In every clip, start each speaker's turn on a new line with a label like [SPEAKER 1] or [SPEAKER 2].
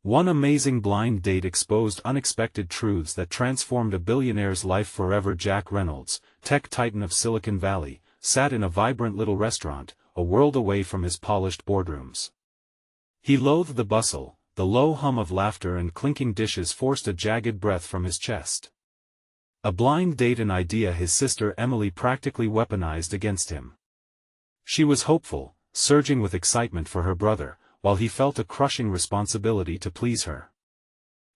[SPEAKER 1] One amazing blind date exposed unexpected truths that transformed a billionaire's life forever. Jack Reynolds, tech titan of Silicon Valley, sat in a vibrant little restaurant, a world away from his polished boardrooms. He loathed the bustle, the low hum of laughter and clinking dishes forced a jagged breath from his chest. A blind date, an idea his sister Emily practically weaponized against him. She was hopeful, surging with excitement for her brother, while he felt a crushing responsibility to please her.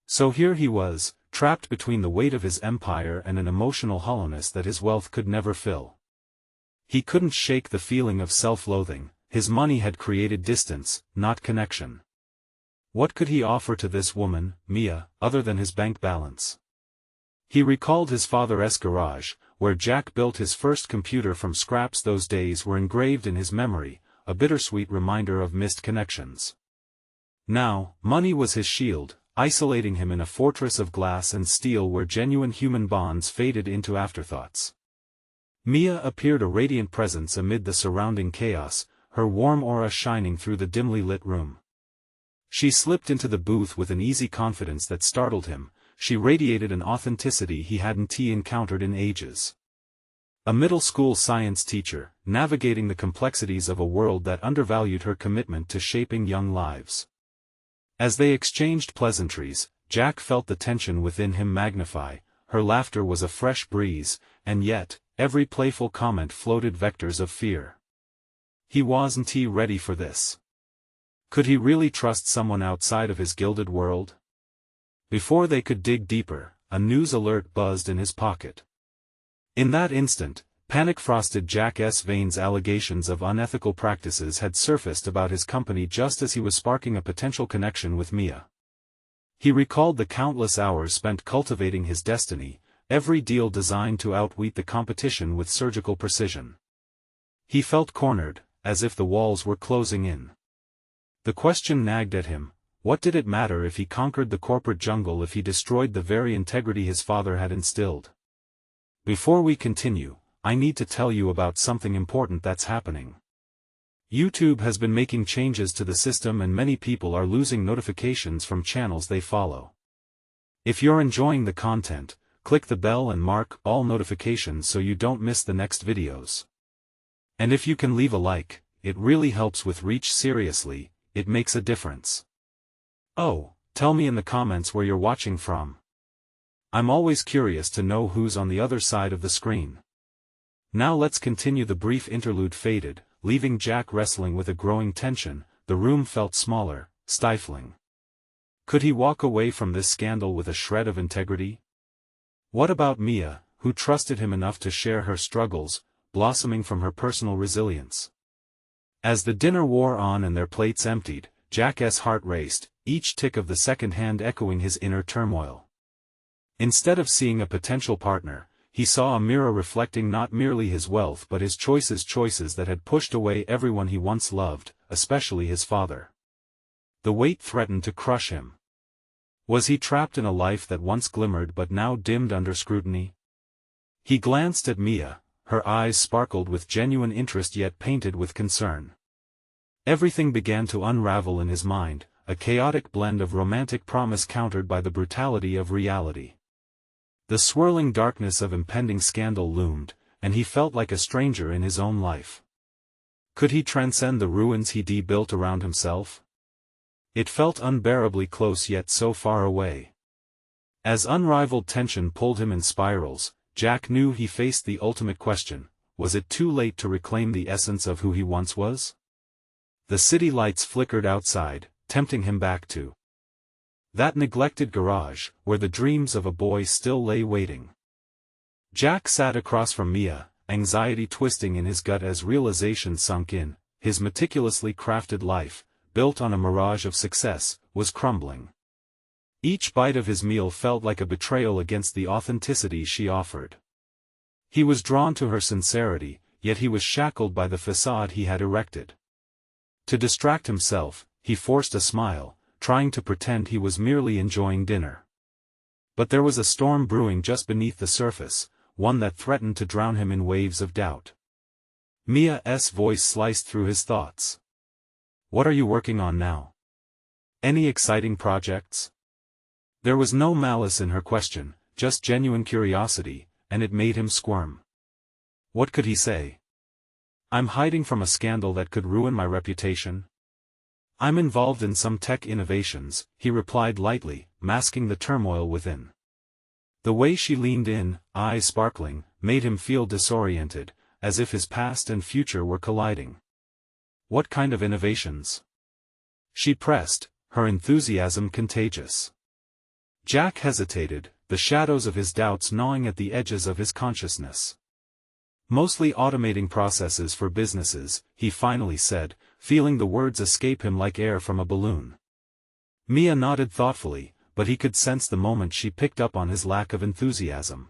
[SPEAKER 1] So here he was, trapped between the weight of his empire and an emotional hollowness that his wealth could never fill. He couldn't shake the feeling of self-loathing. His money had created distance, not connection. What could he offer to this woman, Mia, other than his bank balance? He recalled his father's garage, where Jack built his first computer from scraps. Those days were engraved in his memory, a bittersweet reminder of missed connections. Now, money was his shield, isolating him in a fortress of glass and steel where genuine human bonds faded into afterthoughts. Mia appeared a radiant presence amid the surrounding chaos, her warm aura shining through the dimly lit room. She slipped into the booth with an easy confidence that startled him. She radiated an authenticity he hadn't encountered in ages. A middle school science teacher, navigating the complexities of a world that undervalued her commitment to shaping young lives. As they exchanged pleasantries, Jack felt the tension within him magnify. Her laughter was a fresh breeze, and yet, every playful comment floated vectors of fear. He wasn't ready for this. Could he really trust someone outside of his gilded world? Before they could dig deeper, a news alert buzzed in his pocket. In that instant, panic-frosted Jack's veins. Allegations of unethical practices had surfaced about his company just as he was sparking a potential connection with Mia. He recalled the countless hours spent cultivating his destiny, every deal designed to outwit the competition with surgical precision. He felt cornered, as if the walls were closing in. The question nagged at him: what did it matter if he conquered the corporate jungle if he destroyed the very integrity his father had instilled? Before we continue, I need to tell you about something important that's happening. YouTube has been making changes to the system and many people are losing notifications from channels they follow. If you're enjoying the content, click the bell and mark all notifications so you don't miss the next videos. And if you can leave a like, it really helps with reach. Seriously, it makes a difference. Oh, tell me in the comments where you're watching from. I'm always curious to know who's on the other side of the screen. Now let's continue. The brief interlude faded, leaving Jack wrestling with a growing tension. The room felt smaller, stifling. Could he walk away from this scandal with a shred of integrity? What about Mia, who trusted him enough to share her struggles, blossoming from her personal resilience? As the dinner wore on and their plates emptied, Jack's heart raced, each tick of the second hand echoing his inner turmoil. Instead of seeing a potential partner, he saw a mirror reflecting not merely his wealth but his choices that had pushed away everyone he once loved, especially his father. The weight threatened to crush him. Was he trapped in a life that once glimmered but now dimmed under scrutiny? He glanced at Mia, her eyes sparkled with genuine interest yet painted with concern. Everything began to unravel in his mind, a chaotic blend of romantic promise countered by the brutality of reality. The swirling darkness of impending scandal loomed, and he felt like a stranger in his own life. Could he transcend the ruins he'd built around himself? It felt unbearably close yet so far away. As unrivaled tension pulled him in spirals, Jack knew he faced the ultimate question: was it too late to reclaim the essence of who he once was? The city lights flickered outside, tempting him back to that neglected garage, where the dreams of a boy still lay waiting. Jack sat across from Mia, anxiety twisting in his gut as realization sunk in. His meticulously crafted life, built on a mirage of success, was crumbling. Each bite of his meal felt like a betrayal against the authenticity she offered. He was drawn to her sincerity, yet he was shackled by the facade he had erected. To distract himself, he forced a smile, trying to pretend he was merely enjoying dinner. But there was a storm brewing just beneath the surface, one that threatened to drown him in waves of doubt. Mia's voice sliced through his thoughts. "What are you working on now? Any exciting projects? There was no malice in her question, just genuine curiosity, and it made him squirm. What could he say? I'm hiding from a scandal that could ruin my reputation. I'm involved in some tech innovations, he replied lightly, masking the turmoil within. The way she leaned in, eyes sparkling, made him feel disoriented, as if his past and future were colliding. What kind of innovations? She pressed, her enthusiasm contagious. Jack hesitated, the shadows of his doubts gnawing at the edges of his consciousness. Mostly automating processes for businesses, he finally said, feeling the words escape him like air from a balloon. Mia nodded thoughtfully, but he could sense the moment she picked up on his lack of enthusiasm.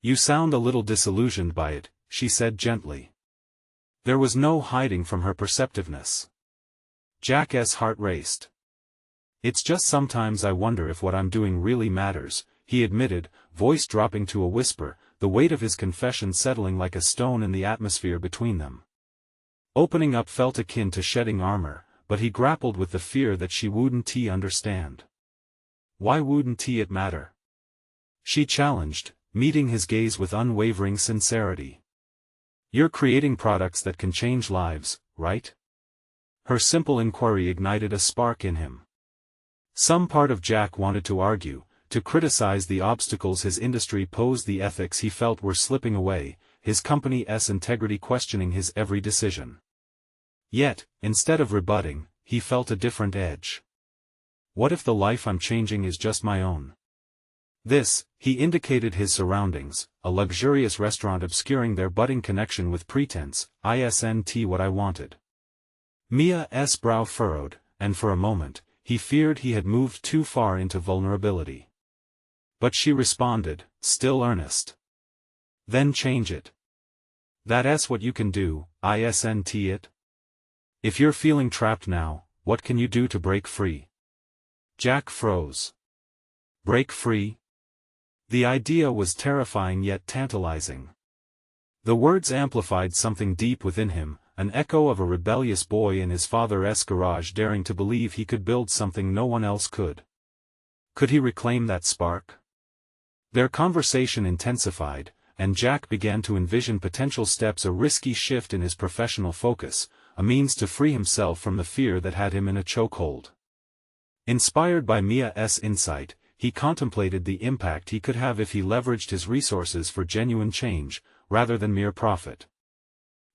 [SPEAKER 1] You sound a little disillusioned by it, she said gently. There was no hiding from her perceptiveness. Jack's heart raced. It's just sometimes I wonder if what I'm doing really matters, he admitted, voice dropping to a whisper, the weight of his confession settling like a stone in the atmosphere between them. Opening up felt akin to shedding armor, but he grappled with the fear that she wouldn't understand. Why wouldn't it matter? She challenged, meeting his gaze with unwavering sincerity. You're creating products that can change lives, right? Her simple inquiry ignited a spark in him. Some part of Jack wanted to argue, to criticize the obstacles his industry posed, the ethics he felt were slipping away, his company's integrity questioning his every decision. Yet, instead of rebutting, he felt a different edge. What if the life I'm changing is just my own? This, he indicated his surroundings, a luxurious restaurant obscuring their budding connection with pretense, isn't what I wanted. Mia's brow furrowed, and for a moment, he feared he had moved too far into vulnerability. But she responded, still earnest. Then change it. That's what you can do, isn't it? If you're feeling trapped now, what can you do to break free? Jack froze. Break free? The idea was terrifying yet tantalizing. The words amplified something deep within him, an echo of a rebellious boy in his father's garage daring to believe he could build something no one else could. Could he reclaim that spark? Their conversation intensified, and Jack began to envision potential steps, a risky shift in his professional focus, a means to free himself from the fear that had him in a chokehold. Inspired by Mia's insight, he contemplated the impact he could have if he leveraged his resources for genuine change, rather than mere profit.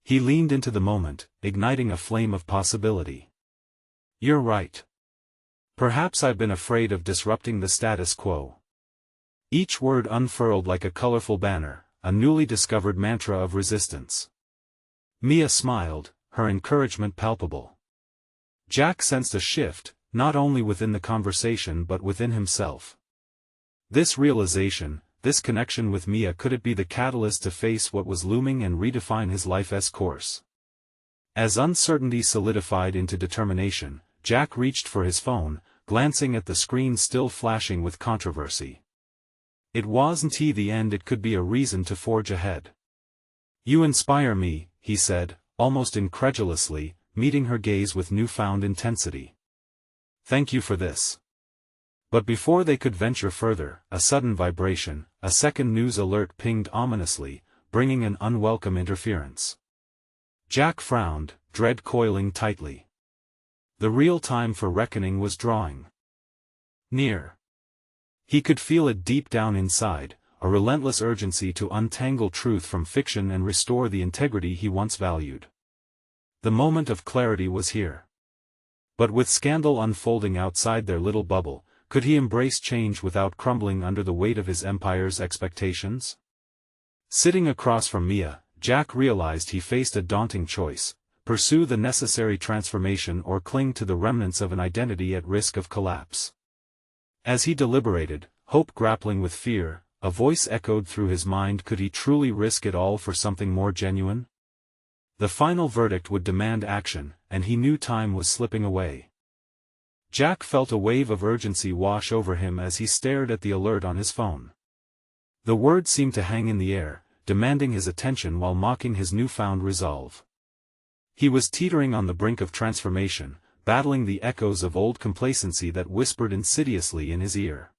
[SPEAKER 1] He leaned into the moment, igniting a flame of possibility. You're right. Perhaps I've been afraid of disrupting the status quo. Each word unfurled like a colorful banner, a newly discovered mantra of resistance. Mia smiled, her encouragement palpable. Jack sensed a shift, not only within the conversation but within himself. This realization, this connection with Mia, could it be the catalyst to face what was looming and redefine his life's course? As uncertainty solidified into determination, Jack reached for his phone, glancing at the screen still flashing with controversy. It wasn't the end, it could be a reason to forge ahead. You inspire me, he said, almost incredulously, meeting her gaze with newfound intensity. Thank you for this. But before they could venture further, a sudden vibration, a second news alert pinged ominously, bringing an unwelcome interference. Jack frowned, dread coiling tightly. The real time for reckoning was drawing near. He could feel it deep down inside, a relentless urgency to untangle truth from fiction and restore the integrity he once valued. The moment of clarity was here. But with scandal unfolding outside their little bubble, could he embrace change without crumbling under the weight of his empire's expectations? Sitting across from Mia, Jack realized he faced a daunting choice: pursue the necessary transformation or cling to the remnants of an identity at risk of collapse. As he deliberated, hope grappling with fear, a voice echoed through his mind: could he truly risk it all for something more genuine? The final verdict would demand action, and he knew time was slipping away. Jack felt a wave of urgency wash over him as he stared at the alert on his phone. The word seemed to hang in the air, demanding his attention while mocking his newfound resolve. He was teetering on the brink of transformation, battling the echoes of old complacency that whispered insidiously in his ear.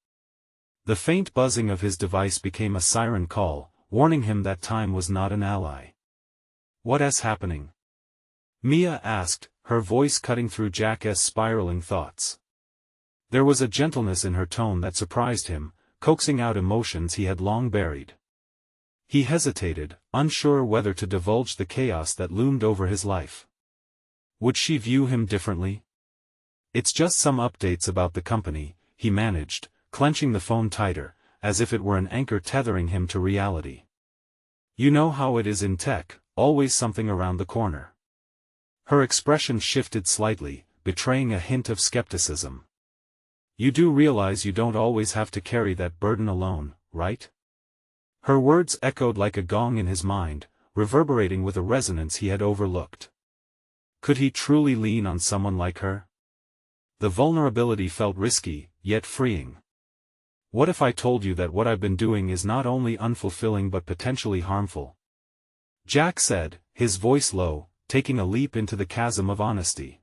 [SPEAKER 1] The faint buzzing of his device became a siren call, warning him that time was not an ally. "What is happening?" Mia asked, her voice cutting through Jack's spiraling thoughts. There was a gentleness in her tone that surprised him, coaxing out emotions he had long buried. He hesitated, unsure whether to divulge the chaos that loomed over his life. Would she view him differently? "It's just some updates about the company," he managed, clenching the phone tighter, as if it were an anchor tethering him to reality. "You know how it is in tech, always something around the corner." Her expression shifted slightly, betraying a hint of skepticism. "You do realize you don't always have to carry that burden alone, right?" Her words echoed like a gong in his mind, reverberating with a resonance he had overlooked. Could he truly lean on someone like her? The vulnerability felt risky, yet freeing. "What if I told you that what I've been doing is not only unfulfilling but potentially harmful?" Jack said, his voice low, taking a leap into the chasm of honesty.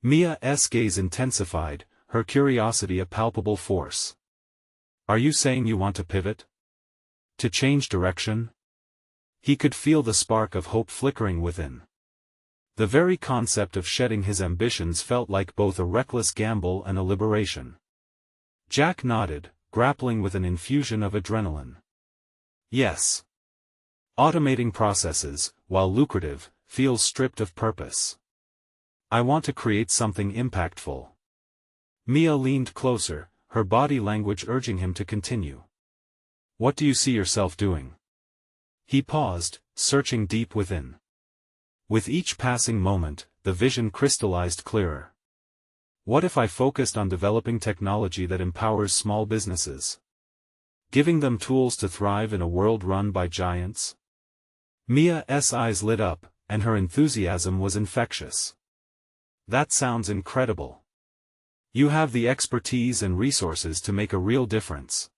[SPEAKER 1] Mia's gaze intensified, her curiosity a palpable force. "Are you saying you want to pivot? To change direction?" He could feel the spark of hope flickering within. The very concept of shedding his ambitions felt like both a reckless gamble and a liberation. Jack nodded, grappling with an infusion of adrenaline. "Yes. Automating processes, while lucrative, feels stripped of purpose. I want to create something impactful." Mia leaned closer, her body language urging him to continue. "What do you see yourself doing?" He paused, searching deep within. With each passing moment, the vision crystallized clearer. "What if I focused on developing technology that empowers small businesses? Giving them tools to thrive in a world run by giants?" Mia's eyes lit up, and her enthusiasm was infectious. "That sounds incredible. You have the expertise and resources to make a real difference."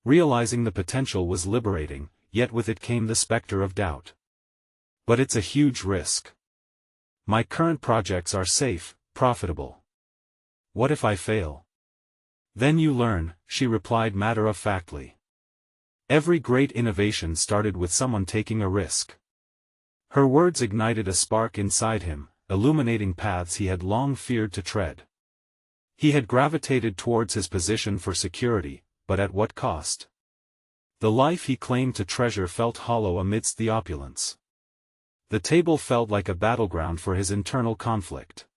[SPEAKER 1] Realizing the potential was liberating, yet with it came the specter of doubt. "But it's a huge risk. My current projects are safe, profitable. What if I fail?" "Then you learn," she replied matter-of-factly. "Every great innovation started with someone taking a risk." Her words ignited a spark inside him, illuminating paths he had long feared to tread. He had gravitated towards his position for security, but at what cost? The life he claimed to treasure felt hollow amidst the opulence. The table felt like a battleground for his internal conflict.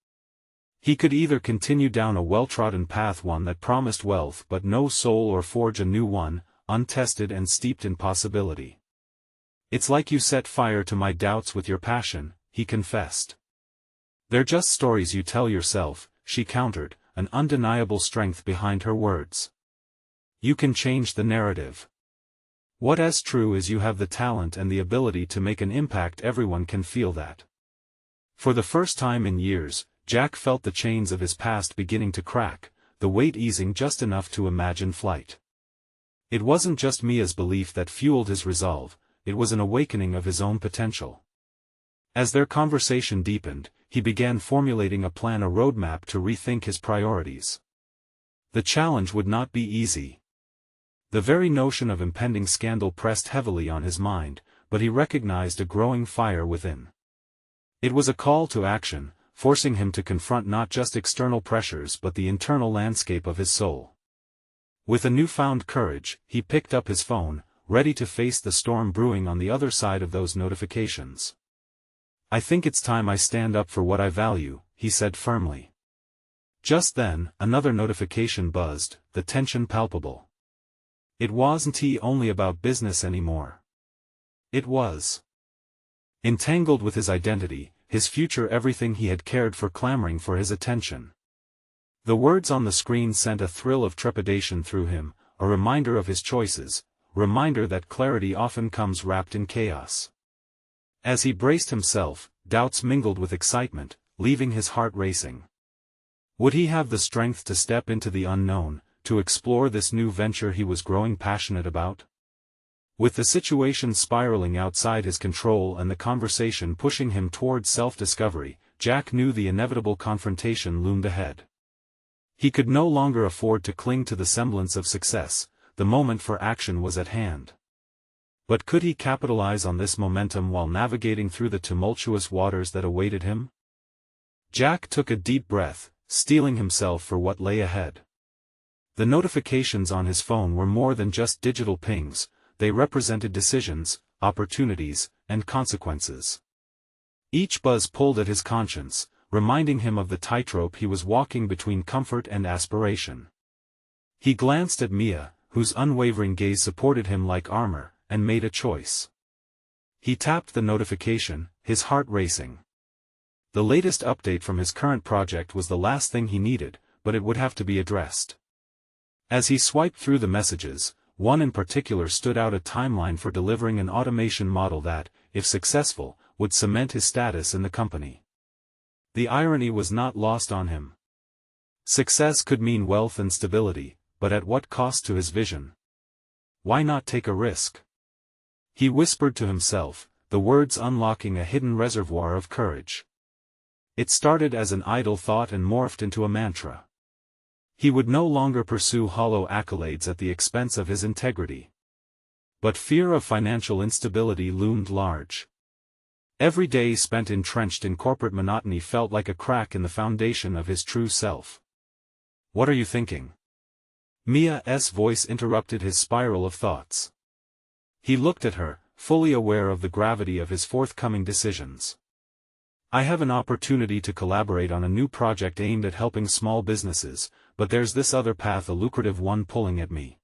[SPEAKER 1] He could either continue down a well-trodden path, one that promised wealth but no soul, or forge a new one, untested and steeped in possibility. "It's like you set fire to my doubts with your passion," he confessed. "They're just stories you tell yourself," she countered, an undeniable strength behind her words. "You can change the narrative. What is true is you have the talent and the ability to make an impact. Everyone can feel that." For the first time in years, Jack felt the chains of his past beginning to crack, the weight easing just enough to imagine flight. It wasn't just Mia's belief that fueled his resolve, it was an awakening of his own potential. As their conversation deepened, he began formulating a plan, a roadmap to rethink his priorities. The challenge would not be easy. The very notion of impending scandal pressed heavily on his mind, but he recognized a growing fire within. It was a call to action, forcing him to confront not just external pressures but the internal landscape of his soul. With a newfound courage, he picked up his phone, ready to face the storm brewing on the other side of those notifications. "I think it's time I stand up for what I value," he said firmly. Just then, another notification buzzed, the tension palpable. It wasn't only about business anymore. It was entangled with his identity, his future, everything he had cared for clamoring for his attention. The words on the screen sent a thrill of trepidation through him, a reminder of his choices, reminder that clarity often comes wrapped in chaos. As he braced himself, doubts mingled with excitement, leaving his heart racing. Would he have the strength to step into the unknown, to explore this new venture he was growing passionate about? With the situation spiraling outside his control and the conversation pushing him towards self-discovery, Jack knew the inevitable confrontation loomed ahead. He could no longer afford to cling to the semblance of success, the moment for action was at hand. But could he capitalize on this momentum while navigating through the tumultuous waters that awaited him? Jack took a deep breath, steeling himself for what lay ahead. The notifications on his phone were more than just digital pings, they represented decisions, opportunities, and consequences. Each buzz pulled at his conscience, reminding him of the tightrope he was walking between comfort and aspiration. He glanced at Mia, whose unwavering gaze supported him like armor, and made a choice. He tapped the notification, his heart racing. The latest update from his current project was the last thing he needed, but it would have to be addressed. As he swiped through the messages, one in particular stood out: a timeline for delivering an automation model that, if successful, would cement his status in the company. The irony was not lost on him. Success could mean wealth and stability, but at what cost to his vision? Why not take a risk? He whispered to himself, the words unlocking a hidden reservoir of courage. It started as an idle thought and morphed into a mantra. He would no longer pursue hollow accolades at the expense of his integrity. But fear of financial instability loomed large. Every day spent entrenched in corporate monotony felt like a crack in the foundation of his true self. "What are you thinking?" Mia's voice interrupted his spiral of thoughts. He looked at her, fully aware of the gravity of his forthcoming decisions. "I have an opportunity to collaborate on a new project aimed at helping small businesses, but there's this other path, a lucrative one, pulling at me."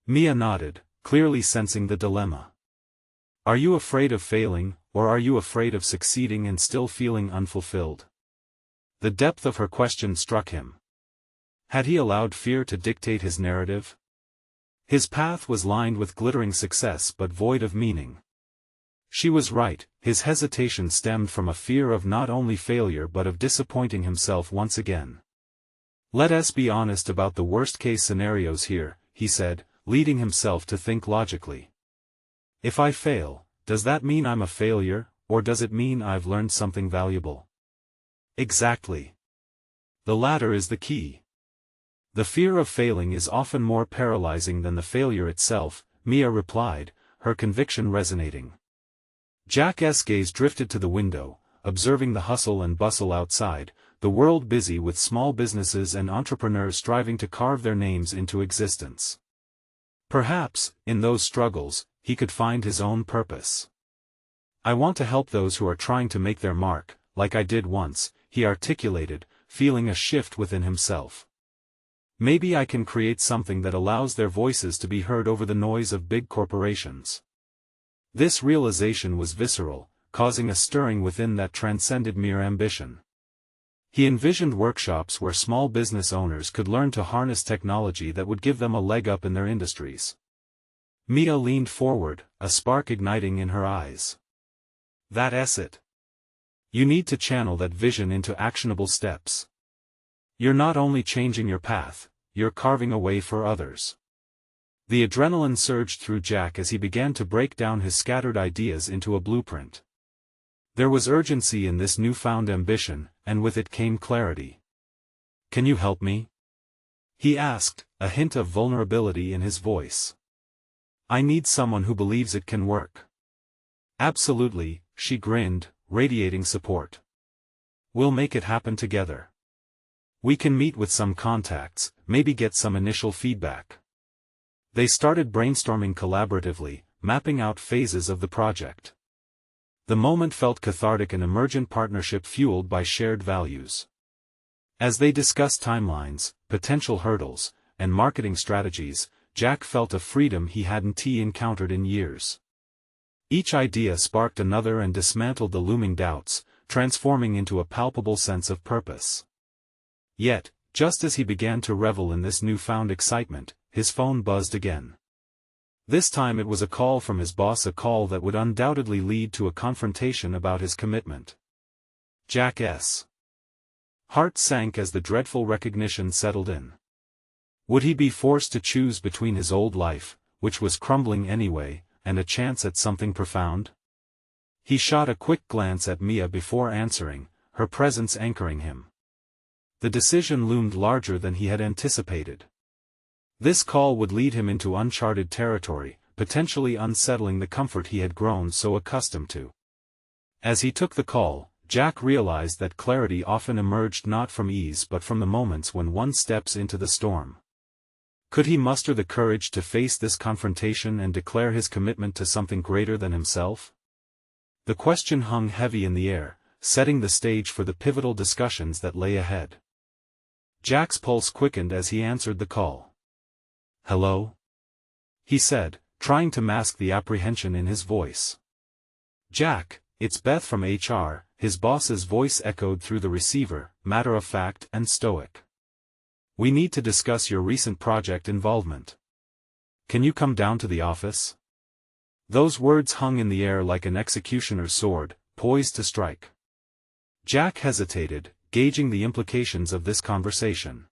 [SPEAKER 1] Mia nodded, clearly sensing the dilemma. "Are you afraid of failing, or are you afraid of succeeding and still feeling unfulfilled?" The depth of her question struck him. Had he allowed fear to dictate his narrative? His path was lined with glittering success but void of meaning. She was right, his hesitation stemmed from a fear of not only failure but of disappointing himself once again. "Let us be honest about the worst-case scenarios here," he said, leading himself to think logically. "If I fail, does that mean I'm a failure, or does it mean I've learned something valuable?" Exactly. The latter is the key. "The fear of failing is often more paralyzing than the failure itself," Mia replied, her conviction resonating. Jack's gaze drifted to the window, observing the hustle and bustle outside, the world busy with small businesses and entrepreneurs striving to carve their names into existence. Perhaps, in those struggles, he could find his own purpose. "I want to help those who are trying to make their mark, like I did once," he articulated, feeling a shift within himself. "Maybe I can create something that allows their voices to be heard over the noise of big corporations." This realization was visceral, causing a stirring within that transcended mere ambition. He envisioned workshops where small business owners could learn to harness technology that would give them a leg up in their industries. Mia leaned forward, a spark igniting in her eyes. "That's it. You need to channel that vision into actionable steps. You're not only changing your path, you're carving a way for others." The adrenaline surged through Jack as he began to break down his scattered ideas into a blueprint. There was urgency in this newfound ambition, and with it came clarity. "Can you help me?" he asked, a hint of vulnerability in his voice. "I need someone who believes it can work." "Absolutely," she grinned, radiating support. "We'll make it happen together. We can meet with some contacts, maybe get some initial feedback." They started brainstorming collaboratively, mapping out phases of the project. The moment felt cathartic, an emergent partnership fueled by shared values. As they discussed timelines, potential hurdles, and marketing strategies, Jack felt a freedom he hadn't encountered in years. Each idea sparked another and dismantled the looming doubts, transforming into a palpable sense of purpose. Yet, just as he began to revel in this newfound excitement, his phone buzzed again. This time it was a call from his boss, a call that would undoubtedly lead to a confrontation about his commitment. Jack's heart sank as the dreadful recognition settled in. Would he be forced to choose between his old life, which was crumbling anyway, and a chance at something profound? He shot a quick glance at Mia before answering, her presence anchoring him. The decision loomed larger than he had anticipated. This call would lead him into uncharted territory, potentially unsettling the comfort he had grown so accustomed to. As he took the call, Jack realized that clarity often emerged not from ease but from the moments when one steps into the storm. Could he muster the courage to face this confrontation and declare his commitment to something greater than himself? The question hung heavy in the air, setting the stage for the pivotal discussions that lay ahead. Jack's pulse quickened as he answered the call. "Hello?" he said, trying to mask the apprehension in his voice. "Jack, it's Beth from HR," his boss's voice echoed through the receiver, matter-of-fact and stoic. "We need to discuss your recent project involvement. Can you come down to the office?" Those words hung in the air like an executioner's sword, poised to strike. Jack hesitated, gauging the implications of this conversation.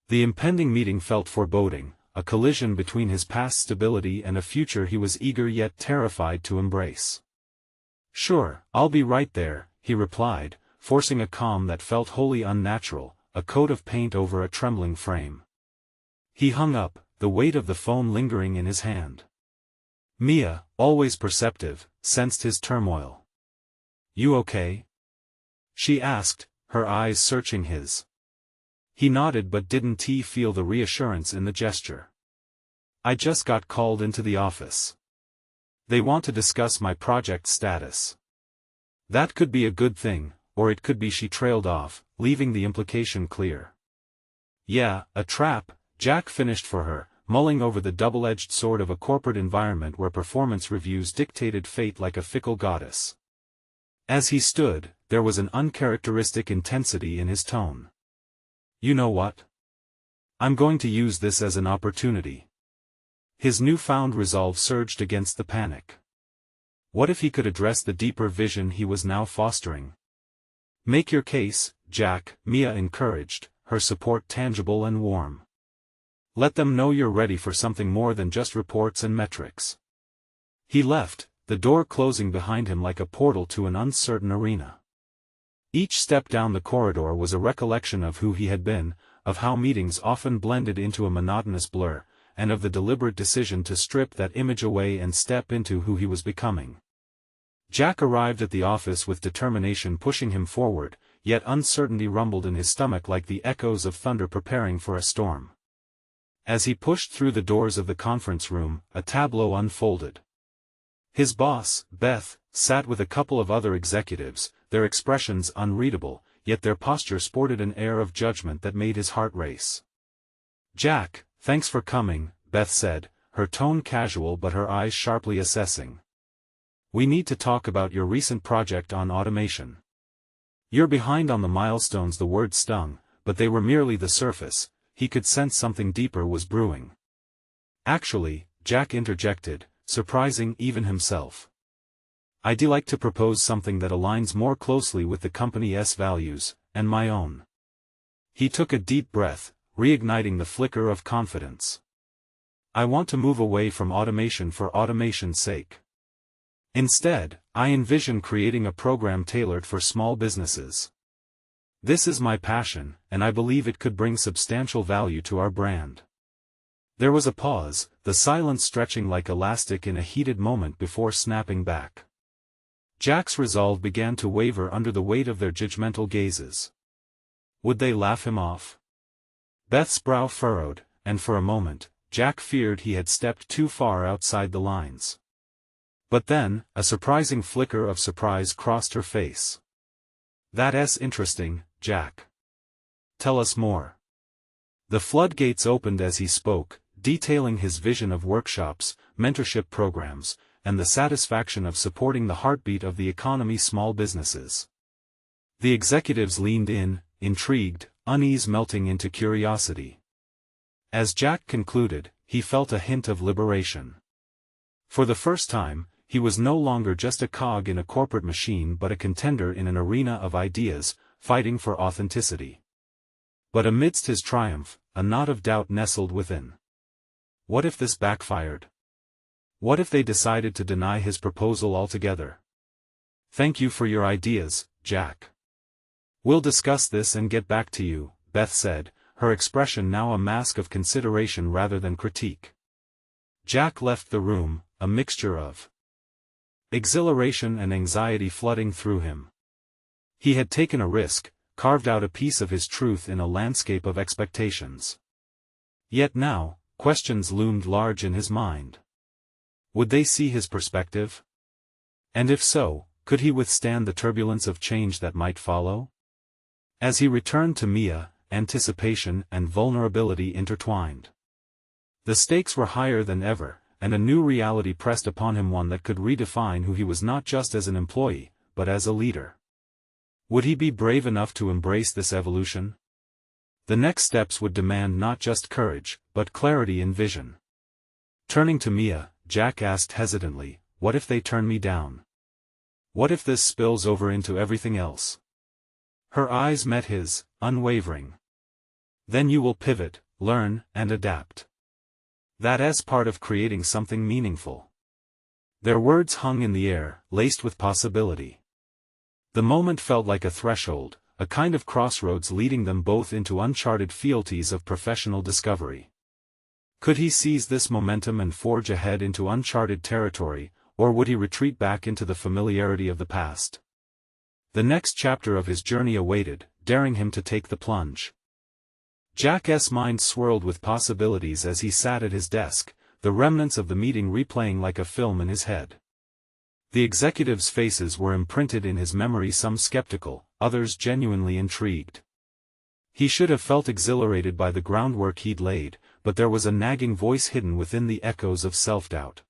[SPEAKER 1] The impending meeting felt foreboding, a collision between his past stability and a future he was eager yet terrified to embrace. "Sure, I'll be right there," he replied, forcing a calm that felt wholly unnatural, a coat of paint over a trembling frame. He hung up, the weight of the phone lingering in his hand. Mia, always perceptive, sensed his turmoil. "You okay?" she asked, her eyes searching his. He nodded, but didn't he feel the reassurance in the gesture. "I just got called into the office. They want to discuss my project status." That could be a good thing, or it could be she trailed off, leaving the implication clear. "Yeah, a trap," Jack finished for her, mulling over the double-edged sword of a corporate environment where performance reviews dictated fate like a fickle goddess. As he stood, there was an uncharacteristic intensity in his tone. "You know what? I'm going to use this as an opportunity." His newfound resolve surged against the panic. What if he could address the deeper vision he was now fostering? "Make your case, Jack," Mia encouraged, her support tangible and warm. "Let them know you're ready for something more than just reports and metrics." He left, the door closing behind him like a portal to an uncertain arena. Each step down the corridor was a recollection of who he had been, of how meetings often blended into a monotonous blur, and of the deliberate decision to strip that image away and step into who he was becoming. Jack arrived at the office with determination pushing him forward, yet uncertainty rumbled in his stomach like the echoes of thunder preparing for a storm. As he pushed through the doors of the conference room, a tableau unfolded. His boss, Beth, sat with a couple of other executives, their expressions unreadable, yet their posture sported an air of judgment that made his heart race. "Jack, thanks for coming," Beth said, her tone casual but her eyes sharply assessing. "We need to talk about your recent project on automation. You're behind on the milestones." The words stung, but they were merely the surface. He could sense something deeper was brewing. "Actually," Jack interjected, surprising even himself, "I'd like to propose something that aligns more closely with the company's values, and my own." He took a deep breath, reigniting the flicker of confidence. "I want to move away from automation for automation's sake. Instead, I envision creating a program tailored for small businesses. This is my passion, and I believe it could bring substantial value to our brand." There was a pause, the silence stretching like elastic in a heated moment before snapping back. Jack's resolve began to waver under the weight of their judgmental gazes. Would they laugh him off? Beth's brow furrowed, and for a moment, Jack feared he had stepped too far outside the lines. But then, a surprising flicker of surprise crossed her face. "That's interesting, Jack. Tell us more." The floodgates opened as he spoke, detailing his vision of workshops, mentorship programs, and the satisfaction of supporting the heartbeat of the economy's small businesses. The executives leaned in, intrigued, unease melting into curiosity. As Jack concluded, he felt a hint of liberation. For the first time, he was no longer just a cog in a corporate machine but a contender in an arena of ideas, fighting for authenticity. But amidst his triumph, a knot of doubt nestled within. What if this backfired? What if they decided to deny his proposal altogether? "Thank you for your ideas, Jack. We'll discuss this and get back to you, Beth said, her expression now a mask of consideration rather than critique. Jack left the room, a mixture of exhilaration and anxiety flooding through him. He had taken a risk, carved out a piece of his truth in a landscape of expectations. Yet now, questions loomed large in his mind. Would they see his perspective? And if so, could he withstand the turbulence of change that might follow? As he returned to Mia, anticipation and vulnerability intertwined. The stakes were higher than ever, and a new reality pressed upon him, one that could redefine who he was not just as an employee, but as a leader. Would he be brave enough to embrace this evolution? The next steps would demand not just courage, but clarity in vision. Turning to Mia, Jack asked hesitantly, "What if they turn me down? What if this spills over into everything else?" Her eyes met his, unwavering. "Then you will pivot, learn, and adapt. That's part of creating something meaningful." Their words hung in the air, laced with possibility. The moment felt like a threshold, a kind of crossroads leading them both into uncharted fealties of professional discovery. Could he seize this momentum and forge ahead into uncharted territory, or would he retreat back into the familiarity of the past? The next chapter of his journey awaited, daring him to take the plunge. Jack's mind swirled with possibilities as he sat at his desk, the remnants of the meeting replaying like a film in his head. The executives' faces were imprinted in his memory, some skeptical, others genuinely intrigued. He should have felt exhilarated by the groundwork he'd laid, but there was a nagging voice hidden within the echoes of self-doubt.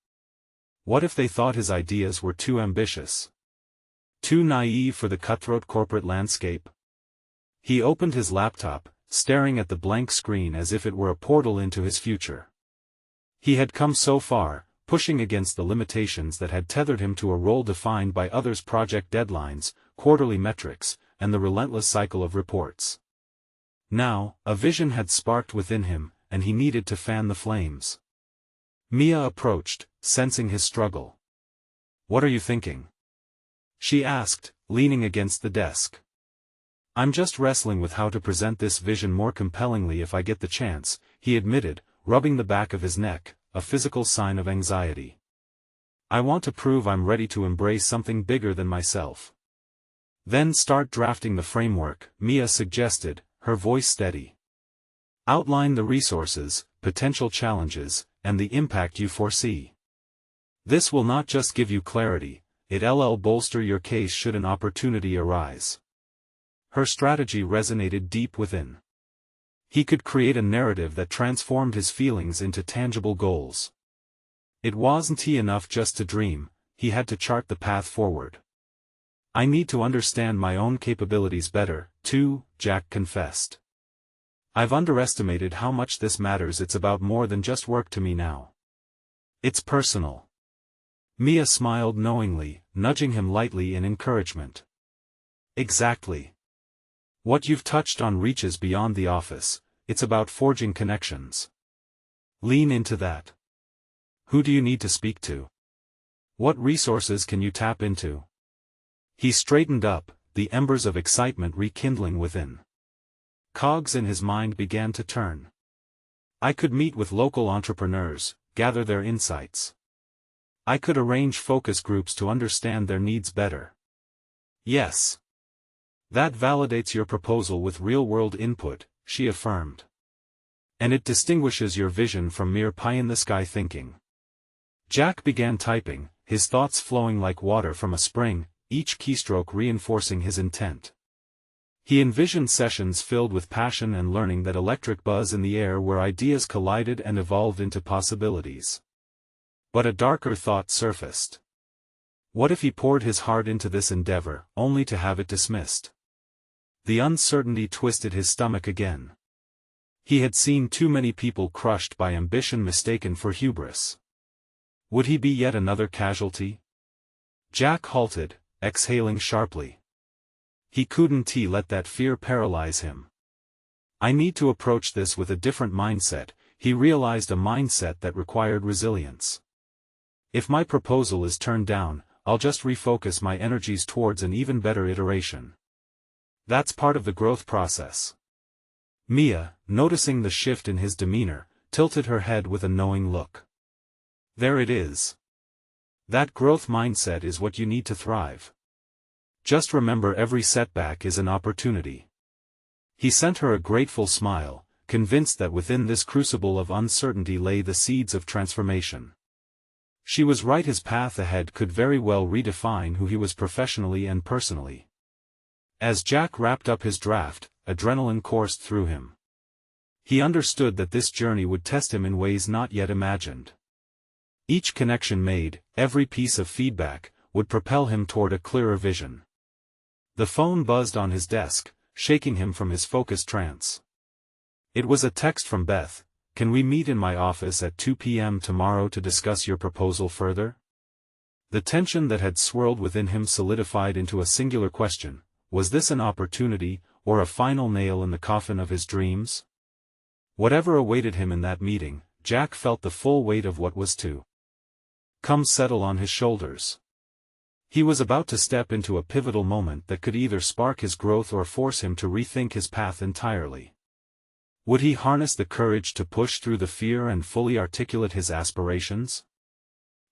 [SPEAKER 1] What if they thought his ideas were too ambitious? Too naive for the cutthroat corporate landscape? He opened his laptop, staring at the blank screen as if it were a portal into his future. He had come so far, pushing against the limitations that had tethered him to a role defined by others' project deadlines, quarterly metrics, and the relentless cycle of reports. Now, a vision had sparked within him, and he needed to fan the flames. Mia approached, sensing his struggle. "What are you thinking?" she asked, leaning against the desk. "I'm just wrestling with how to present this vision more compellingly if I get the chance," he admitted, rubbing the back of his neck, a physical sign of anxiety. "I want to prove I'm ready to embrace something bigger than myself." "Then start drafting the framework," Mia suggested, her voice steady. "Outline the resources, potential challenges, and the impact you foresee. This will not just give you clarity, it'll bolster your case should an opportunity arise." Her strategy resonated deep within. He could create a narrative that transformed his feelings into tangible goals. It wasn't enough just to dream, he had to chart the path forward. "I need to understand my own capabilities better, too," Jack confessed. "I've underestimated how much this matters. It's about more than just work to me now. It's personal." Mia smiled knowingly, nudging him lightly in encouragement. "Exactly. What you've touched on reaches beyond the office, it's about forging connections. Lean into that. Who do you need to speak to? What resources can you tap into?" He straightened up, the embers of excitement rekindling within. Cogs in his mind began to turn. "I could meet with local entrepreneurs, gather their insights. I could arrange focus groups to understand their needs better." "Yes. That validates your proposal with real-world input," she affirmed. "And it distinguishes your vision from mere pie-in-the-sky thinking." Jack began typing, his thoughts flowing like water from a spring, each keystroke reinforcing his intent. He envisioned sessions filled with passion and learning, that electric buzz in the air where ideas collided and evolved into possibilities. But a darker thought surfaced. What if he poured his heart into this endeavor, only to have it dismissed? The uncertainty twisted his stomach again. He had seen too many people crushed by ambition mistaken for hubris. Would he be yet another casualty? Jack halted, exhaling sharply. He couldn't let that fear paralyze him. "I need to approach this with a different mindset," he realized, a mindset that required resilience. "If my proposal is turned down, I'll just refocus my energies towards an even better iteration." That's part of the growth process. Mia, noticing the shift in his demeanor, tilted her head with a knowing look. There it is. That growth mindset is what you need to thrive. Just remember, every setback is an opportunity. He sent her a grateful smile, convinced that within this crucible of uncertainty lay the seeds of transformation. She was right, his path ahead could very well redefine who he was professionally and personally. As Jack wrapped up his draft, adrenaline coursed through him. He understood that this journey would test him in ways not yet imagined. Each connection made, every piece of feedback, would propel him toward a clearer vision. The phone buzzed on his desk, shaking him from his focused trance. It was a text from Beth. "Can we meet in my office at 2 p.m. tomorrow to discuss your proposal further?" The tension that had swirled within him solidified into a singular question: was this an opportunity, or a final nail in the coffin of his dreams? Whatever awaited him in that meeting, Jack felt the full weight of what was to come settle on his shoulders. He was about to step into a pivotal moment that could either spark his growth or force him to rethink his path entirely. Would he harness the courage to push through the fear and fully articulate his aspirations?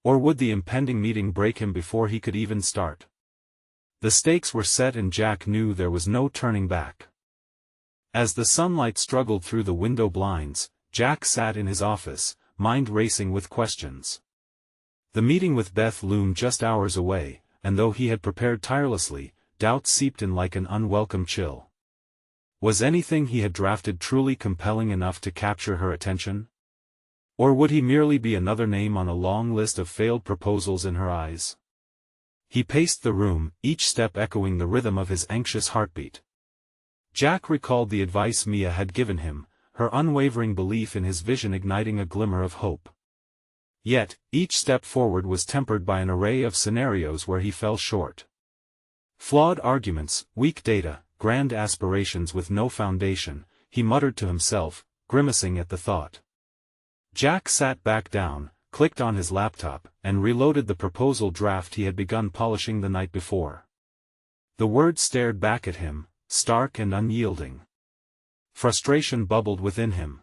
[SPEAKER 1] Or would the impending meeting break him before he could even start? The stakes were set, and Jack knew there was no turning back. As the sunlight struggled through the window blinds, Jack sat in his office, mind racing with questions. The meeting with Beth loomed just hours away, and though he had prepared tirelessly, doubt seeped in like an unwelcome chill. Was anything he had drafted truly compelling enough to capture her attention? Or would he merely be another name on a long list of failed proposals in her eyes? He paced the room, each step echoing the rhythm of his anxious heartbeat. Jack recalled the advice Mia had given him, her unwavering belief in his vision igniting a glimmer of hope. Yet, each step forward was tempered by an array of scenarios where he fell short. Flawed arguments, weak data, grand aspirations with no foundation, he muttered to himself, grimacing at the thought. Jack sat back down, clicked on his laptop, and reloaded the proposal draft he had begun polishing the night before. The words stared back at him, stark and unyielding. Frustration bubbled within him.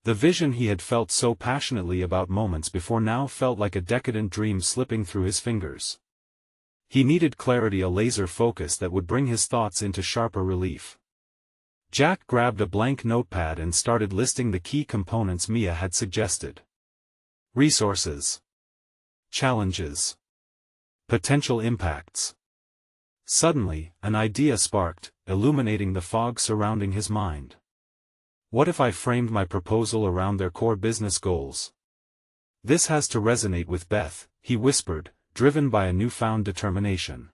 [SPEAKER 1] The vision he had felt so passionately about moments before now felt like a decadent dream slipping through his fingers. He needed clarity, a laser focus that would bring his thoughts into sharper relief. Jack grabbed a blank notepad and started listing the key components Mia had suggested. Resources. Challenges. Potential impacts. Suddenly, an idea sparked, illuminating the fog surrounding his mind. What if I framed my proposal around their core business goals? This has to resonate with Beth, he whispered, driven by a newfound determination.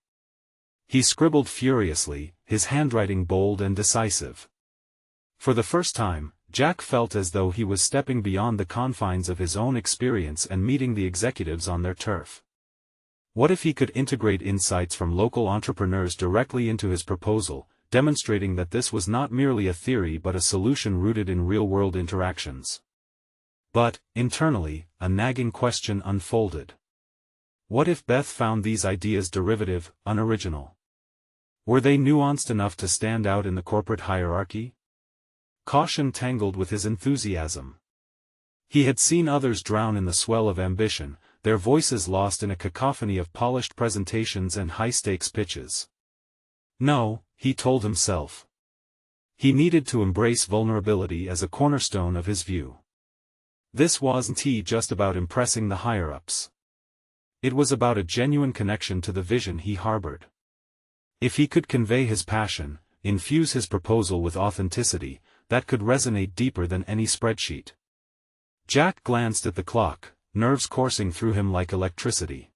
[SPEAKER 1] He scribbled furiously, his handwriting bold and decisive. For the first time, Jack felt as though he was stepping beyond the confines of his own experience and meeting the executives on their turf. What if he could integrate insights from local entrepreneurs directly into his proposal, demonstrating that this was not merely a theory but a solution rooted in real-world interactions? But, internally, a nagging question unfolded. What if Beth found these ideas derivative, unoriginal? Were they nuanced enough to stand out in the corporate hierarchy? Caution tangled with his enthusiasm. He had seen others drown in the swell of ambition, their voices lost in a cacophony of polished presentations and high-stakes pitches. No, he told himself. He needed to embrace vulnerability as a cornerstone of his view. This wasn't just about impressing the higher-ups. It was about a genuine connection to the vision he harbored. If he could convey his passion, infuse his proposal with authenticity, that could resonate deeper than any spreadsheet. Jack glanced at the clock, nerves coursing through him like electricity.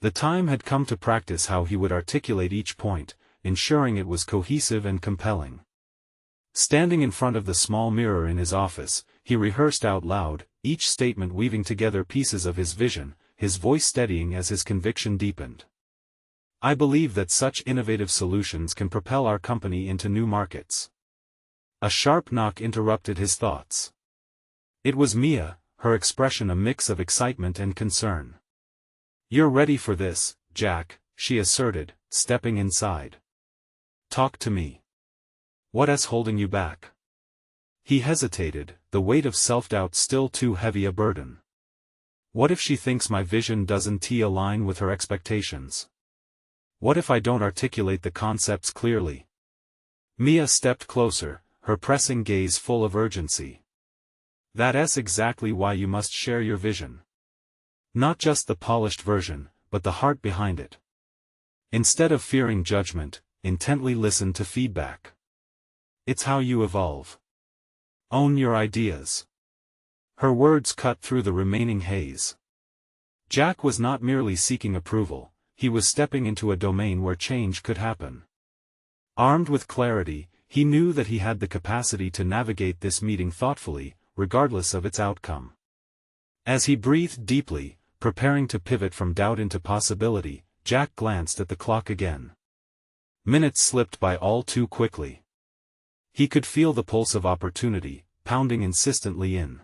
[SPEAKER 1] The time had come to practice how he would articulate each point, ensuring it was cohesive and compelling. Standing in front of the small mirror in his office, he rehearsed out loud, each statement weaving together pieces of his vision, his voice steadying as his conviction deepened. I believe that such innovative solutions can propel our company into new markets. A sharp knock interrupted his thoughts. It was Mia, her expression a mix of excitement and concern. "You're ready for this, Jack," she asserted, stepping inside. talk to me. What's holding you back? He hesitated, the weight of self-doubt still too heavy a burden. What if she thinks my vision doesn't align with her expectations? What if I don't articulate the concepts clearly? Mia stepped closer, her pressing gaze full of urgency. That's exactly why you must share your vision. Not just the polished version, but the heart behind it. Instead of fearing judgment, intently listen to feedback. It's how you evolve. Own your ideas. Her words cut through the remaining haze. Jack was not merely seeking approval, he was stepping into a domain where change could happen. Armed with clarity, he knew that he had the capacity to navigate this meeting thoughtfully, regardless of its outcome. As he breathed deeply, preparing to pivot from doubt into possibility, Jack glanced at the clock again. Minutes slipped by all too quickly. He could feel the pulse of opportunity, pounding insistently in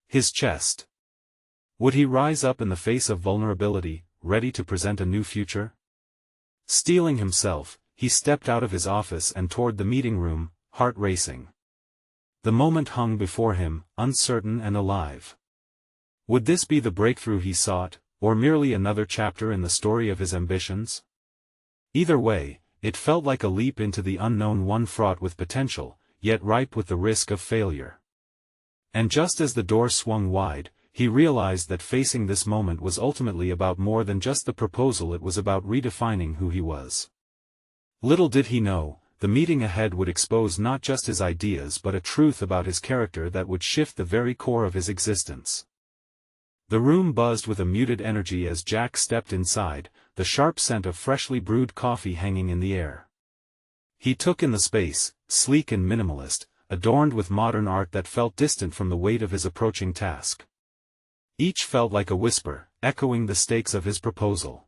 [SPEAKER 1] his chest. Would he rise up in the face of vulnerability, ready to present a new future? Steeling himself, he stepped out of his office and toward the meeting room, heart racing. The moment hung before him, uncertain and alive. Would this be the breakthrough he sought, or merely another chapter in the story of his ambitions? Either way, it felt like a leap into the unknown, one fraught with potential, yet ripe with the risk of failure. And just as the door swung wide, he realized that facing this moment was ultimately about more than just the proposal. It was about redefining who he was. Little did he know, the meeting ahead would expose not just his ideas but a truth about his character that would shift the very core of his existence. The room buzzed with a muted energy as Jack stepped inside, the sharp scent of freshly brewed coffee hanging in the air. He took in the space, sleek and minimalist, adorned with modern art that felt distant from the weight of his approaching task. Each felt like a whisper, echoing the stakes of his proposal.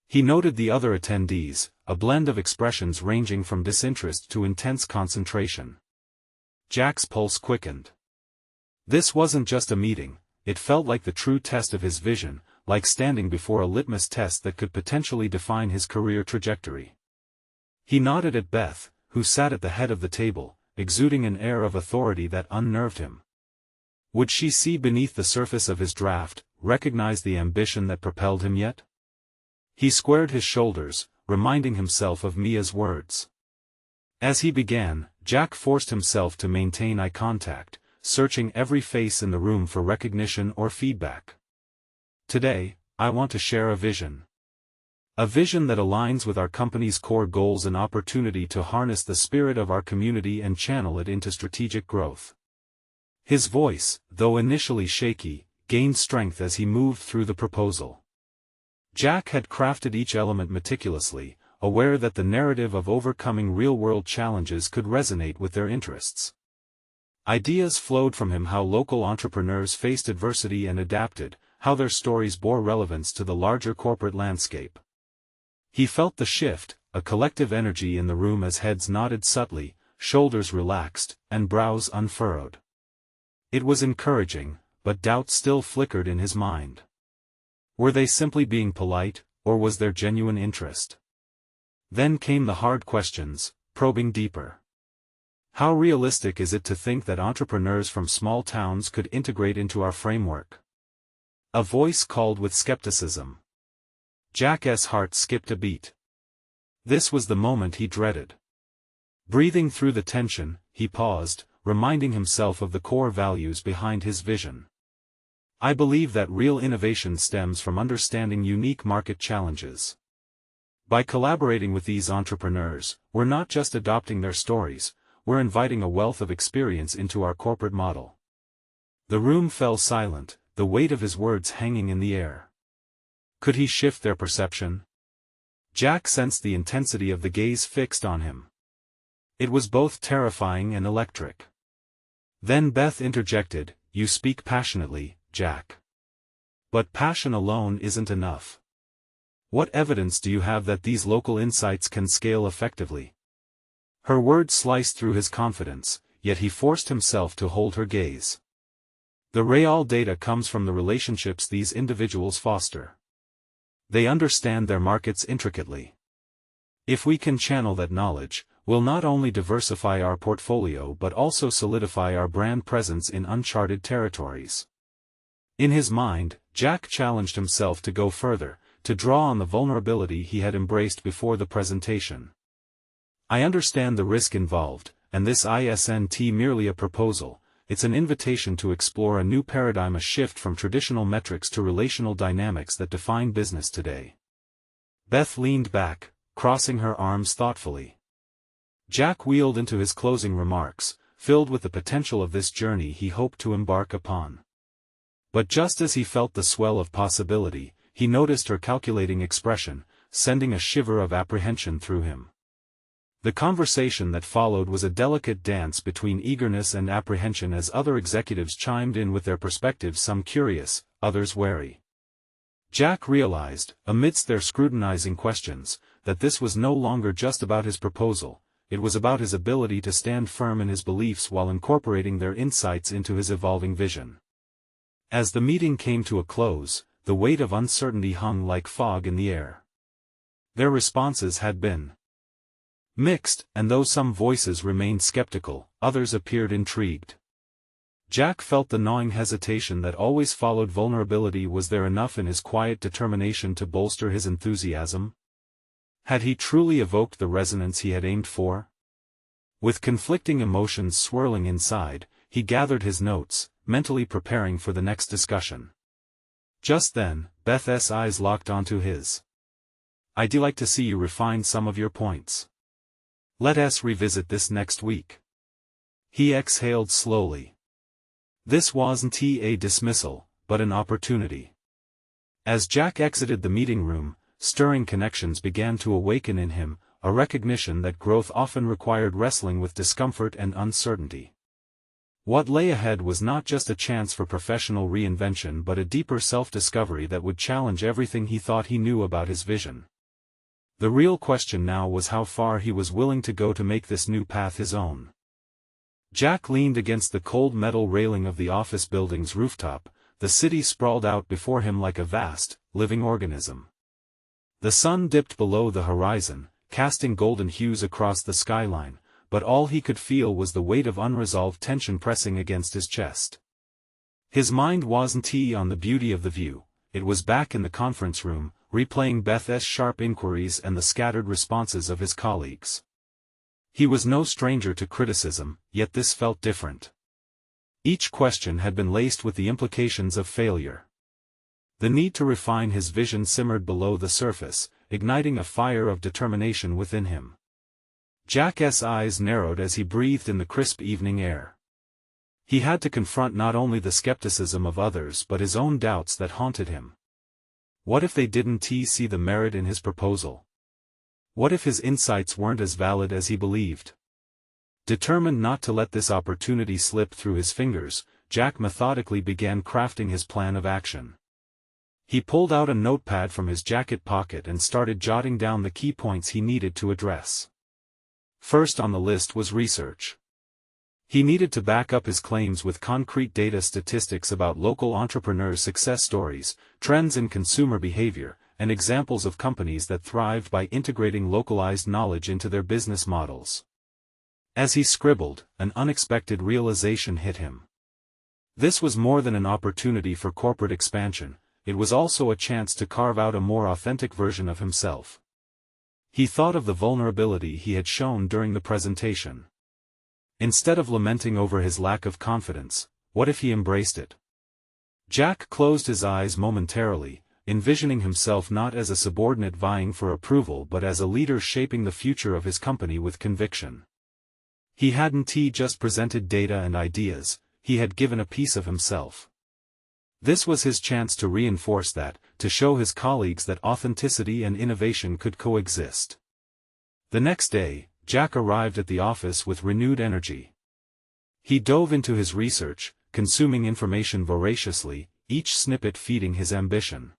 [SPEAKER 1] He noted the other attendees, a blend of expressions ranging from disinterest to intense concentration. Jack's pulse quickened. This wasn't just a meeting, it felt like the true test of his vision, like standing before a litmus test that could potentially define his career trajectory. He nodded at Beth, who sat at the head of the table, exuding an air of authority that unnerved him. Would she see beneath the surface of his draft, recognize the ambition that propelled him yet? He squared his shoulders, reminding himself of Mia's words. As he began, Jack forced himself to maintain eye contact, searching every face in the room for recognition or feedback. Today, I want to share a vision. A vision that aligns with our company's core goals, an opportunity to harness the spirit of our community and channel it into strategic growth. His voice, though initially shaky, gained strength as he moved through the proposal. Jack had crafted each element meticulously, aware that the narrative of overcoming real-world challenges could resonate with their interests. Ideas flowed from him: how local entrepreneurs faced adversity and adapted, how their stories bore relevance to the larger corporate landscape. He felt the shift, a collective energy in the room as heads nodded subtly, shoulders relaxed, and brows unfurrowed. It was encouraging, but doubt still flickered in his mind. Were they simply being polite, or was there genuine interest? Then came the hard questions, probing deeper. How realistic is it to think that entrepreneurs from small towns could integrate into our framework? A voice called with skepticism. Jack's heart skipped a beat. This was the moment he dreaded. Breathing through the tension, he paused, reminding himself of the core values behind his vision. I believe that real innovation stems from understanding unique market challenges. By collaborating with these entrepreneurs, we're not just adopting their stories, we're inviting a wealth of experience into our corporate model. The room fell silent, the weight of his words hanging in the air. Could he shift their perception? Jack sensed the intensity of the gaze fixed on him. It was both terrifying and electric. Then Beth interjected, "You speak passionately, Jack. But passion alone isn't enough. What evidence do you have that these local insights can scale effectively?" Her words sliced through his confidence, yet he forced himself to hold her gaze. The real data comes from the relationships these individuals foster. They understand their markets intricately. If we can channel that knowledge, we'll not only diversify our portfolio but also solidify our brand presence in uncharted territories. In his mind, Jack challenged himself to go further, to draw on the vulnerability he had embraced before the presentation. I understand the risk involved, and this isn't merely a proposal, it's an invitation to explore a new paradigm, a shift from traditional metrics to relational dynamics that define business today. Beth leaned back, crossing her arms thoughtfully. Jack wheeled into his closing remarks, filled with the potential of this journey he hoped to embark upon. But just as he felt the swell of possibility, he noticed her calculating expression, sending a shiver of apprehension through him. The conversation that followed was a delicate dance between eagerness and apprehension as other executives chimed in with their perspectives, some curious, others wary. Jack realized, amidst their scrutinizing questions, that this was no longer just about his proposal, it was about his ability to stand firm in his beliefs while incorporating their insights into his evolving vision. As the meeting came to a close, the weight of uncertainty hung like fog in the air. Their responses had been mixed, and though some voices remained skeptical, others appeared intrigued. Jack felt the gnawing hesitation that always followed vulnerability. Was there enough in his quiet determination to bolster his enthusiasm? Had he truly evoked the resonance he had aimed for? With conflicting emotions swirling inside, he gathered his notes, mentally preparing for the next discussion. Just then, Beth's eyes locked onto his. "I'd like to see you refine some of your points. Let us revisit this next week." He exhaled slowly. This wasn't a dismissal, but an opportunity. As Jack exited the meeting room, stirring connections began to awaken in him, a recognition that growth often required wrestling with discomfort and uncertainty. What lay ahead was not just a chance for professional reinvention but a deeper self-discovery that would challenge everything he thought he knew about his vision. The real question now was how far he was willing to go to make this new path his own. Jack leaned against the cold metal railing of the office building's rooftop, the city sprawled out before him like a vast, living organism. The sun dipped below the horizon, casting golden hues across the skyline, but all he could feel was the weight of unresolved tension pressing against his chest. His mind wasn't on the beauty of the view, it was back in the conference room, replaying Beth's sharp inquiries and the scattered responses of his colleagues. He was no stranger to criticism, yet this felt different. Each question had been laced with the implications of failure. The need to refine his vision simmered below the surface, igniting a fire of determination within him. Jack's eyes narrowed as he breathed in the crisp evening air. He had to confront not only the skepticism of others but his own doubts that haunted him. What if they didn't see the merit in his proposal? What if his insights weren't as valid as he believed? Determined not to let this opportunity slip through his fingers, Jack methodically began crafting his plan of action. He pulled out a notepad from his jacket pocket and started jotting down the key points he needed to address. First on the list was research. He needed to back up his claims with concrete data, statistics about local entrepreneurs' success stories, trends in consumer behavior, and examples of companies that thrived by integrating localized knowledge into their business models. As he scribbled, an unexpected realization hit him. This was more than an opportunity for corporate expansion, it was also a chance to carve out a more authentic version of himself. He thought of the vulnerability he had shown during the presentation. Instead of lamenting over his lack of confidence, what if he embraced it? Jack closed his eyes momentarily, envisioning himself not as a subordinate vying for approval but as a leader shaping the future of his company with conviction. He hadn't just presented data and ideas, he had given a piece of himself. This was his chance to reinforce that, to show his colleagues that authenticity and innovation could coexist. The next day, Jack arrived at the office with renewed energy. He dove into his research, consuming information voraciously, each snippet feeding his ambition.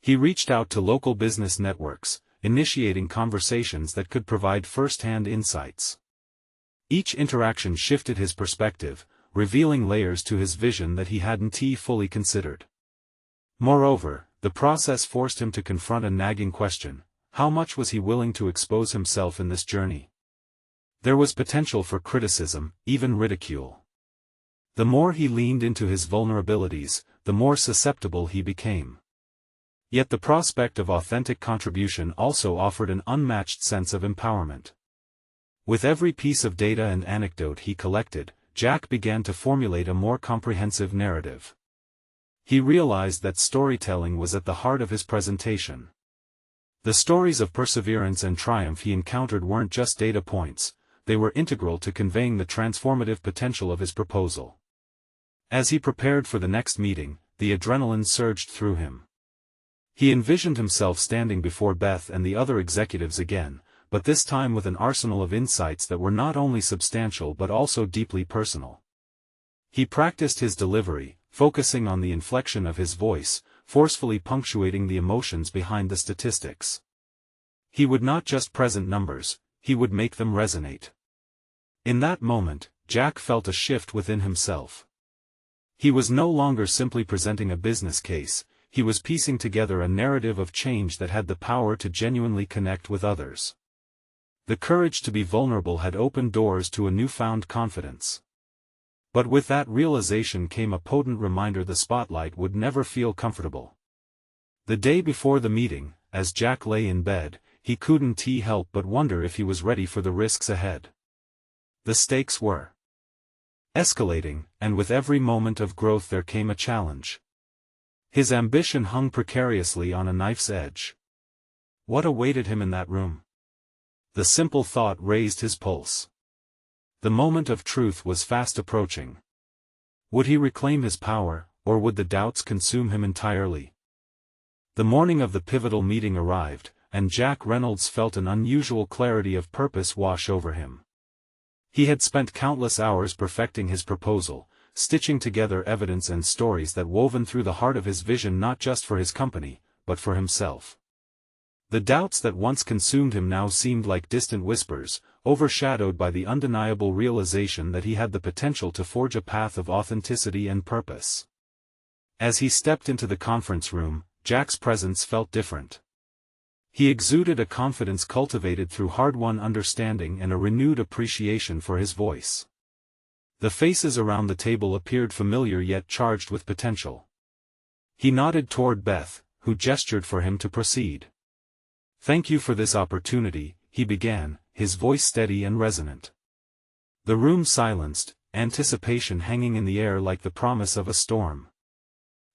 [SPEAKER 1] He reached out to local business networks, initiating conversations that could provide first-hand insights. Each interaction shifted his perspective, revealing layers to his vision that he hadn't fully considered. Moreover, the process forced him to confront a nagging question: how much was he willing to expose himself in this journey? There was potential for criticism, even ridicule. The more he leaned into his vulnerabilities, the more susceptible he became. Yet the prospect of authentic contribution also offered an unmatched sense of empowerment. With every piece of data and anecdote he collected, Jack began to formulate a more comprehensive narrative. He realized that storytelling was at the heart of his presentation. The stories of perseverance and triumph he encountered weren't just data points, they were integral to conveying the transformative potential of his proposal. As he prepared for the next meeting, the adrenaline surged through him. He envisioned himself standing before Beth and the other executives again, but this time with an arsenal of insights that were not only substantial but also deeply personal. He practiced his delivery, focusing on the inflection of his voice, forcefully punctuating the emotions behind the statistics. He would not just present numbers, he would make them resonate. In that moment, Jack felt a shift within himself. He was no longer simply presenting a business case, he was piecing together a narrative of change that had the power to genuinely connect with others. The courage to be vulnerable had opened doors to a newfound confidence. But with that realization came a potent reminder the spotlight would never feel comfortable. The day before the meeting, as Jack lay in bed, he couldn't help but wonder if he was ready for the risks ahead. The stakes were escalating, and with every moment of growth there came a challenge. His ambition hung precariously on a knife's edge. What awaited him in that room? The simple thought raised his pulse. The moment of truth was fast approaching. Would he reclaim his power, or would the doubts consume him entirely? The morning of the pivotal meeting arrived, and Jack Reynolds felt an unusual clarity of purpose wash over him. He had spent countless hours perfecting his proposal, stitching together evidence and stories that woven through the heart of his vision not just for his company, but for himself. The doubts that once consumed him now seemed like distant whispers, overshadowed by the undeniable realization that he had the potential to forge a path of authenticity and purpose. As he stepped into the conference room, Jack's presence felt different. He exuded a confidence cultivated through hard-won understanding and a renewed appreciation for his voice. The faces around the table appeared familiar yet charged with potential. He nodded toward Beth, who gestured for him to proceed. "Thank you for this opportunity," he began, his voice steady and resonant. The room silenced, anticipation hanging in the air like the promise of a storm.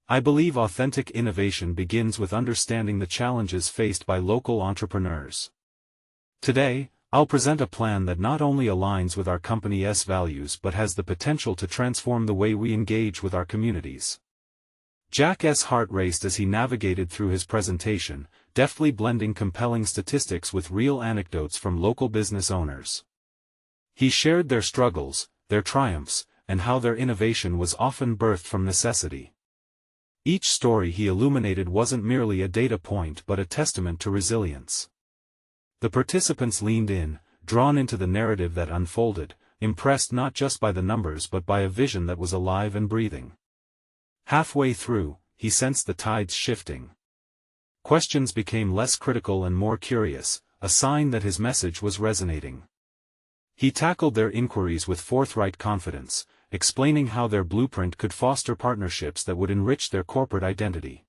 [SPEAKER 1] "I believe authentic innovation begins with understanding the challenges faced by local entrepreneurs. Today, I'll present a plan that not only aligns with our company's values but has the potential to transform the way we engage with our communities." Jack's heart raced as he navigated through his presentation, deftly blending compelling statistics with real anecdotes from local business owners. He shared their struggles, their triumphs, and how their innovation was often birthed from necessity. Each story he illuminated wasn't merely a data point but a testament to resilience. The participants leaned in, drawn into the narrative that unfolded, impressed not just by the numbers but by a vision that was alive and breathing. Halfway through, he sensed the tides shifting. Questions became less critical and more curious, a sign that his message was resonating. He tackled their inquiries with forthright confidence, explaining how their blueprint could foster partnerships that would enrich their corporate identity.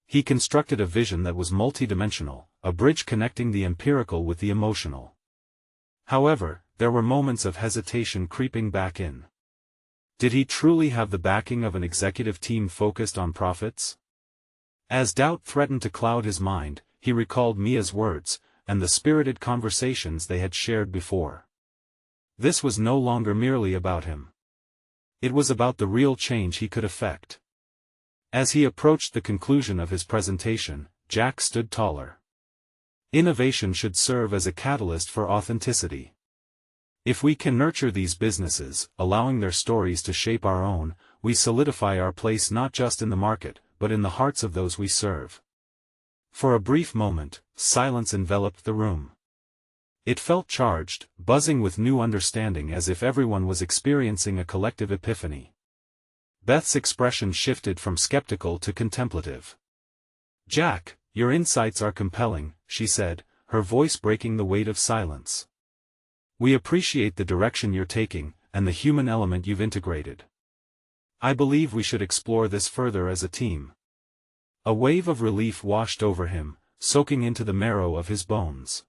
[SPEAKER 1] He constructed a vision that was multidimensional, a bridge connecting the empirical with the emotional. However, there were moments of hesitation creeping back in. Did he truly have the backing of an executive team focused on profits? As doubt threatened to cloud his mind, he recalled Mia's words, and the spirited conversations they had shared before. This was no longer merely about him. It was about the real change he could effect. As he approached the conclusion of his presentation, Jack stood taller. Innovation should serve as a catalyst for authenticity. If we can nurture these businesses, allowing their stories to shape our own, we solidify our place not just in the market, but in the hearts of those we serve. For a brief moment, silence enveloped the room. It felt charged, buzzing with new understanding as if everyone was experiencing a collective epiphany. Beth's expression shifted from skeptical to contemplative. "Jack, Your insights are compelling, she said, her voice breaking the weight of silence. We appreciate the direction you're taking, and the human element you've integrated. I believe we should explore this further as a team. A wave of relief washed over him, soaking into the marrow of his bones.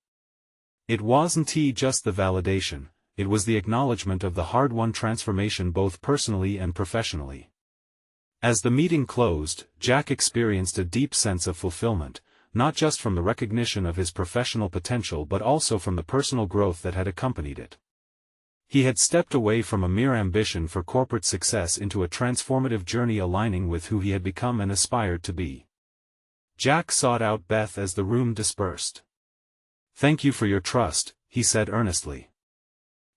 [SPEAKER 1] It wasn't just the validation, it was the acknowledgement of the hard-won transformation both personally and professionally. As the meeting closed, Jack experienced a deep sense of fulfillment, not just from the recognition of his professional potential but also from the personal growth that had accompanied it. He had stepped away from a mere ambition for corporate success into a transformative journey aligning with who he had become and aspired to be. Jack sought out Beth as the room dispersed. "Thank you for your trust," he said earnestly.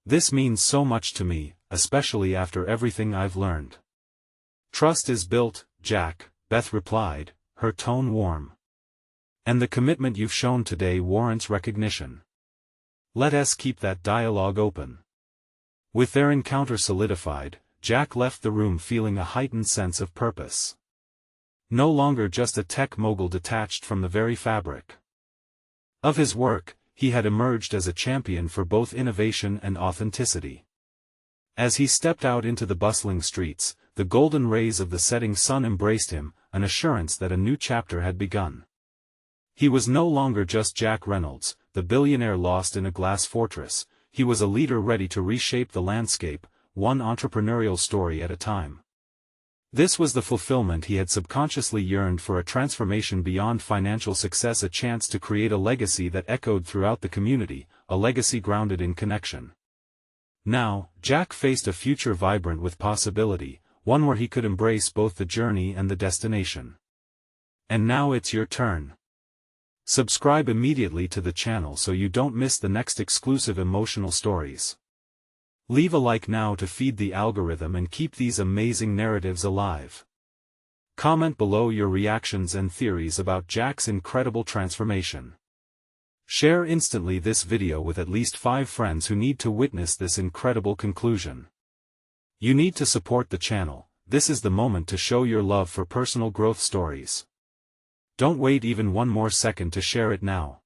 [SPEAKER 1] "This means so much to me, especially after everything I've learned." "Trust is built, Jack," Beth replied, her tone warm. "And the commitment you've shown today warrants recognition. Let us keep that dialogue open." With their encounter solidified, Jack left the room feeling a heightened sense of purpose. No longer just a tech mogul detached from the very fabric of his work, he had emerged as a champion for both innovation and authenticity. As he stepped out into the bustling streets, the golden rays of the setting sun embraced him, an assurance that a new chapter had begun. He was no longer just Jack Reynolds, the billionaire lost in a glass fortress. He was a leader ready to reshape the landscape, one entrepreneurial story at a time. This was the fulfillment he had subconsciously yearned for, a transformation beyond financial success, a chance to create a legacy that echoed throughout the community, a legacy grounded in connection. Now, Jack faced a future vibrant with possibility, one where he could embrace both the journey and the destination. And now it's your turn. Subscribe immediately to the channel so you don't miss the next exclusive emotional stories. Leave a like now to feed the algorithm and keep these amazing narratives alive. Comment below your reactions and theories about Jack's incredible transformation. Share instantly this video with at least 5 friends who need to witness this incredible conclusion. You need to support the channel. This is the moment to show your love for personal growth stories. Don't wait even one more second to share it now.